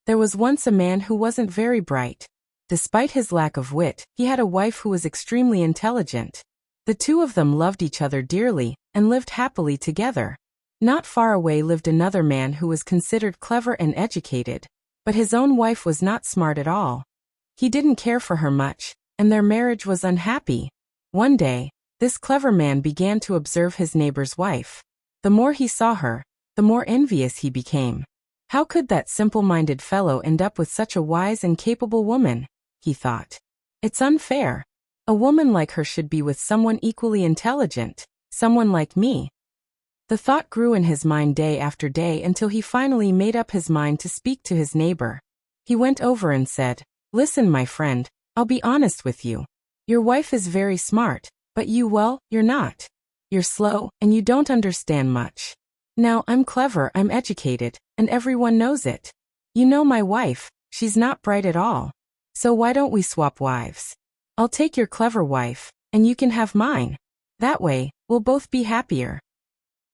There was once a man who wasn't very bright. Despite his lack of wit, he had a wife who was extremely intelligent. The two of them loved each other dearly and lived happily together. Not far away lived another man who was considered clever and educated, but his own wife was not smart at all. He didn't care for her much, and their marriage was unhappy. One day, this clever man began to observe his neighbor's wife. The more he saw her, the more envious he became. How could that simple-minded fellow end up with such a wise and capable woman? He thought. It's unfair. A woman like her should be with someone equally intelligent, someone like me. The thought grew in his mind day after day until he finally made up his mind to speak to his neighbor. He went over and said, "Listen, my friend, I'll be honest with you. Your wife is very smart, but well, you're not. You're slow, and you don't understand much. Now, I'm clever, I'm educated, and everyone knows it. You know my wife, she's not bright at all. So why don't we swap wives? I'll take your clever wife, and you can have mine. That way, we'll both be happier."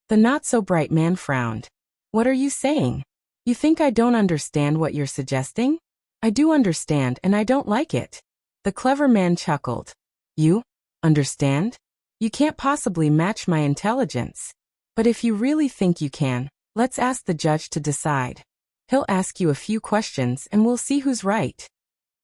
The not-so-bright man frowned. "What are you saying? You think I don't understand what you're suggesting? I do understand, and I don't like it." The clever man chuckled. "You understand? You can't possibly match my intelligence. But if you really think you can, let's ask the judge to decide. He'll ask you a few questions and we'll see who's right."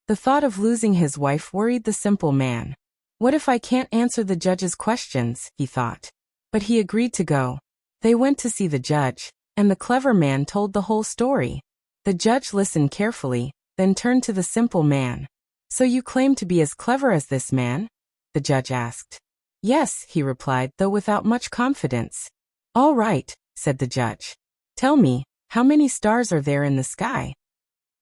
The thought of losing his wife worried the simple man. What if I can't answer the judge's questions, he thought. But he agreed to go. They went to see the judge, and the clever man told the whole story. The judge listened carefully, then turned to the simple man. "So you claim to be as clever as this man?" the judge asked. "Yes," he replied, though without much confidence. "All right," said the judge. "Tell me, how many stars are there in the sky?"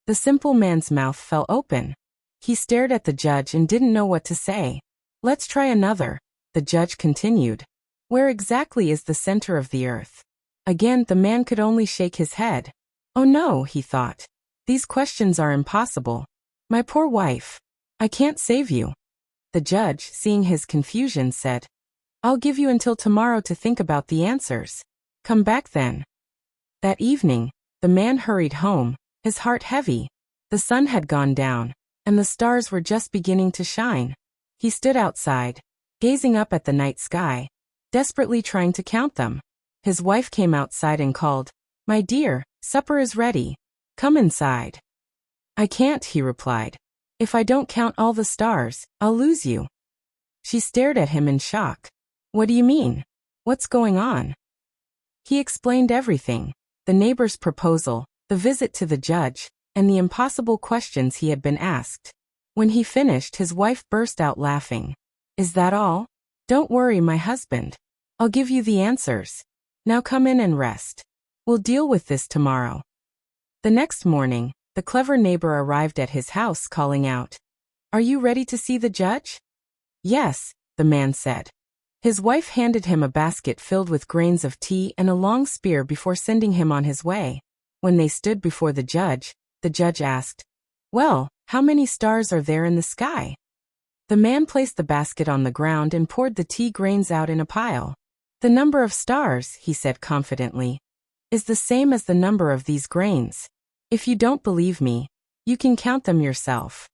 The simple man's mouth fell open. He stared at the judge and didn't know what to say. "Let's try another," the judge continued. "Where exactly is the center of the earth?" Again, the man could only shake his head. "Oh no," he thought. "These questions are impossible. My poor wife. I can't save you." The judge, seeing his confusion, said, "I'll give you until tomorrow to think about the answers. Come back then." That evening, the man hurried home, his heart heavy. The sun had gone down, and the stars were just beginning to shine. He stood outside, gazing up at the night sky, desperately trying to count them. His wife came outside and called, "My dear, supper is ready. Come inside." "I can't," he replied. "If I don't count all the stars, I'll lose you." She stared at him in shock. "What do you mean? What's going on?" He explained everything, the neighbor's proposal, the visit to the judge, and the impossible questions he had been asked. When he finished, his wife burst out laughing. "Is that all? Don't worry, my husband. I'll give you the answers. Now come in and rest. We'll deal with this tomorrow." The next morning, the clever neighbor arrived at his house calling out, "Are you ready to see the judge?" "Yes," the man said. His wife handed him a basket filled with grains of tea and a long spear before sending him on his way. When they stood before the judge asked, "Well, how many stars are there in the sky?" The man placed the basket on the ground and poured the tea grains out in a pile. "The number of stars," he said confidently, "is the same as the number of these grains. If you don't believe me, you can count them yourself."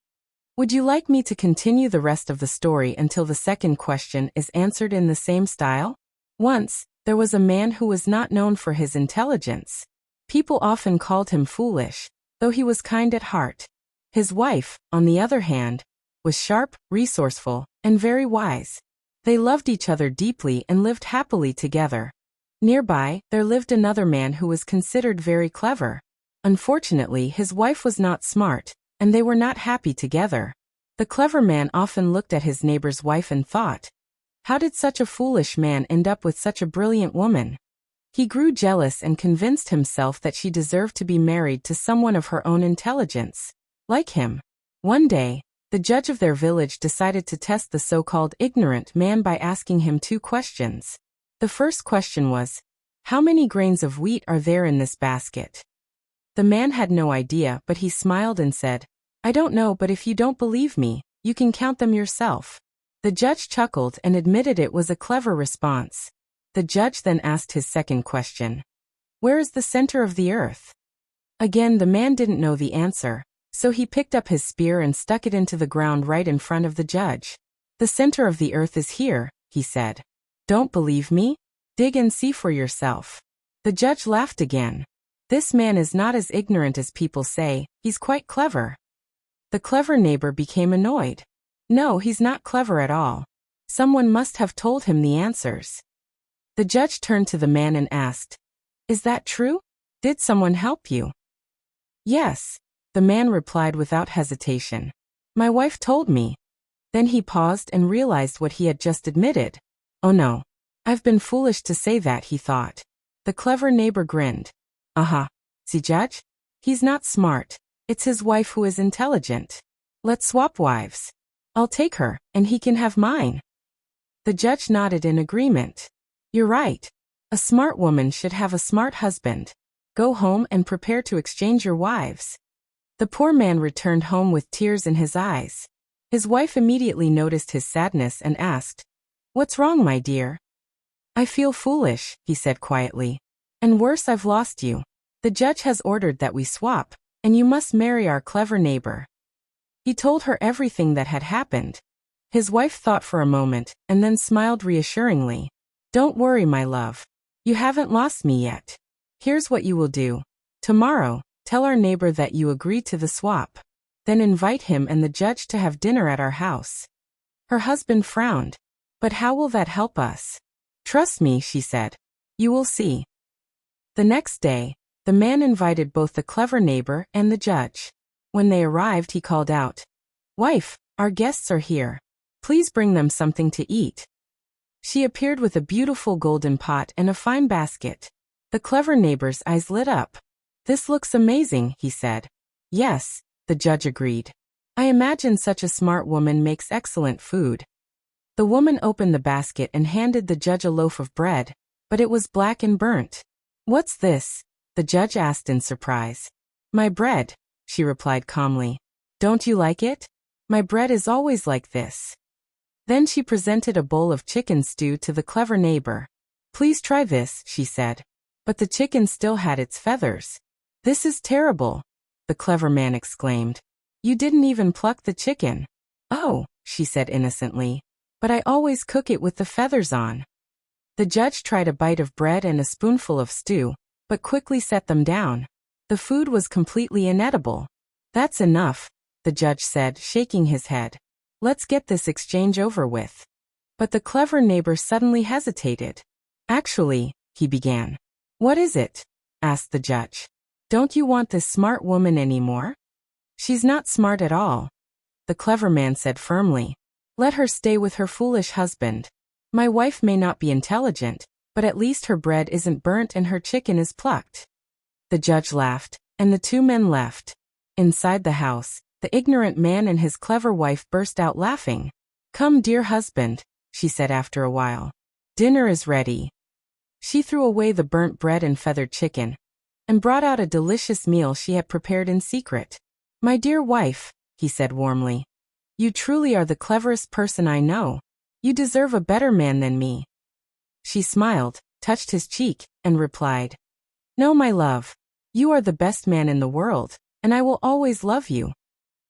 Would you like me to continue the rest of the story until the second question is answered in the same style? Once, there was a man who was not known for his intelligence. People often called him foolish, though he was kind at heart. His wife, on the other hand, was sharp, resourceful, and very wise. They loved each other deeply and lived happily together. Nearby, there lived another man who was considered very clever. Unfortunately, his wife was not smart, and they were not happy together. The clever man often looked at his neighbor's wife and thought, "How did such a foolish man end up with such a brilliant woman?" He grew jealous and convinced himself that she deserved to be married to someone of her own intelligence, like him. One day, the judge of their village decided to test the so-called ignorant man by asking him two questions. The first question was, "How many grains of wheat are there in this basket?" The man had no idea, but he smiled and said, "I don't know, but if you don't believe me, you can count them yourself." The judge chuckled and admitted it was a clever response. The judge then asked his second question, "Where is the center of the earth?" Again, the man didn't know the answer, so he picked up his spear and stuck it into the ground right in front of the judge. The center of the earth is here, he said. Don't believe me? Dig and see for yourself. The judge laughed again. This man is not as ignorant as people say, he's quite clever. The clever neighbor became annoyed. No, he's not clever at all. Someone must have told him the answers. The judge turned to the man and asked, "Is that true? Did someone help you?" "Yes," the man replied without hesitation. "My wife told me." Then he paused and realized what he had just admitted. Oh no. I've been foolish to say that, he thought. The clever neighbor grinned. See, Judge? He's not smart. It's his wife who is intelligent. Let's swap wives. I'll take her, and he can have mine. The judge nodded in agreement. You're right. A smart woman should have a smart husband. Go home and prepare to exchange your wives. The poor man returned home with tears in his eyes. His wife immediately noticed his sadness and asked, "What's wrong, my dear?" "I feel foolish," he said quietly. "And worse, I've lost you. The judge has ordered that we swap, and you must marry our clever neighbor." He told her everything that had happened. His wife thought for a moment, and then smiled reassuringly. "Don't worry, my love. You haven't lost me yet. Here's what you will do. Tomorrow, tell our neighbor that you agreed to the swap. Then invite him and the judge to have dinner at our house." Her husband frowned. "But how will that help us?" "Trust me," she said. "You will see." The next day, the man invited both the clever neighbor and the judge. When they arrived, he called out, "Wife, our guests are here. Please bring them something to eat." She appeared with a beautiful golden pot and a fine basket. The clever neighbor's eyes lit up. "This looks amazing," he said. "Yes," the judge agreed. "I imagine such a smart woman makes excellent food." The woman opened the basket and handed the judge a loaf of bread, but it was black and burnt. "What's this?" the judge asked in surprise. "My bread," she replied calmly. "Don't you like it? My bread is always like this." Then she presented a bowl of chicken stew to the clever neighbor. "Please try this," she said. But the chicken still had its feathers. "This is terrible," the clever man exclaimed. "You didn't even pluck the chicken." "Oh," she said innocently. "But I always cook it with the feathers on." The judge tried a bite of bread and a spoonful of stew, but quickly set them down. The food was completely inedible. "That's enough," the judge said, shaking his head. "Let's get this exchange over with." But the clever neighbor suddenly hesitated. "Actually," he began. "What is it?" asked the judge. "Don't you want this smart woman anymore?" "She's not smart at all," the clever man said firmly. "Let her stay with her foolish husband. My wife may not be intelligent, but at least her bread isn't burnt and her chicken is plucked." The judge laughed, and the two men left. Inside the house, the ignorant man and his clever wife burst out laughing. "Come, dear husband," she said after a while. "Dinner is ready." She threw away the burnt bread and feathered chicken, and brought out a delicious meal she had prepared in secret. "My dear wife," he said warmly, "you truly are the cleverest person I know. You deserve a better man than me." She smiled, touched his cheek, and replied, "No, my love. You are the best man in the world, and I will always love you."